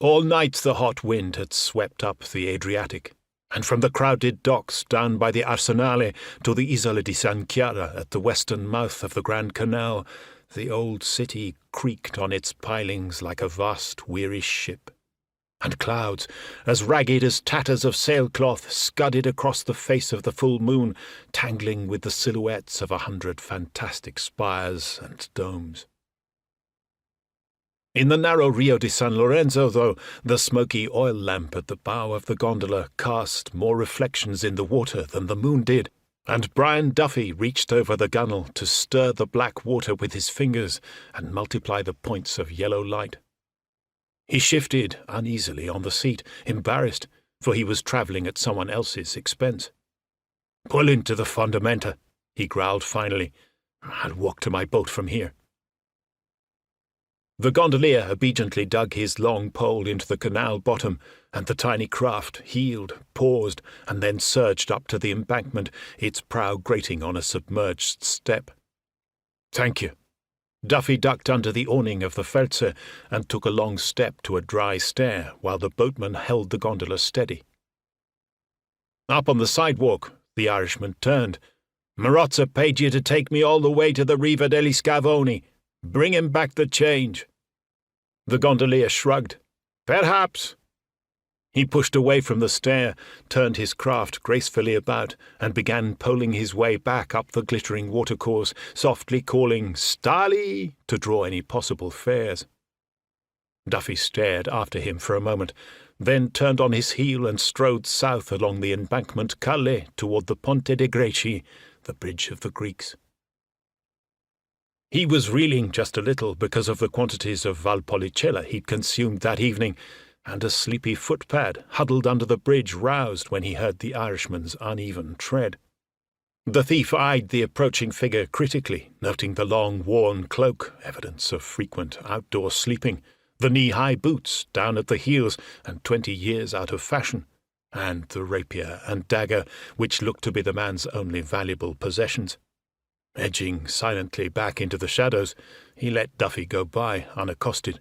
All night the hot wind had swept up the Adriatic, and from the crowded docks down by the Arsenale to the Isola di San Chiara at the western mouth of the Grand Canal, the old city creaked on its pilings like a vast weary ship. And clouds, as ragged as tatters of sailcloth, scudded across the face of the full moon, tangling with the silhouettes of 100 fantastic spires and domes. In the narrow Rio di San Lorenzo, though, the smoky oil lamp at the bow of the gondola cast more reflections in the water than the moon did, and Brian Duffy reached over the gunwale to stir the black water with his fingers and multiply the points of yellow light. He shifted uneasily on the seat, embarrassed, for he was travelling at someone else's expense. "Pull into the Fundamenta," he growled finally. "I'll walk to my boat from here." The gondolier obediently dug his long pole into the canal bottom, and the tiny craft heeled, paused, and then surged up to the embankment, its prow grating on a submerged step. "Thank you." Duffy ducked under the awning of the Felze and took a long step to a dry stair while the boatman held the gondola steady. Up on the sidewalk, the Irishman turned. "Marozza paid you to take me all the way to the Riva degli Scavoni. Bring him back the change." The gondolier shrugged. "Perhaps." He pushed away from the stair, turned his craft gracefully about, and began poling his way back up the glittering watercourse, softly calling "Stali" to draw any possible fares. Duffy stared after him for a moment, then turned on his heel and strode south along the embankment Calle toward the Ponte de Greci, the bridge of the Greeks. He was reeling just a little because of the quantities of Valpolicella he'd consumed that evening, and a sleepy footpad huddled under the bridge roused when he heard the Irishman's uneven tread. The thief eyed the approaching figure critically, noting the long, worn cloak, evidence of frequent outdoor sleeping, the knee-high boots down at the heels and 20 years out of fashion, and the rapier and dagger, which looked to be the man's only valuable possessions. Edging silently back into the shadows, he let Duffy go by unaccosted.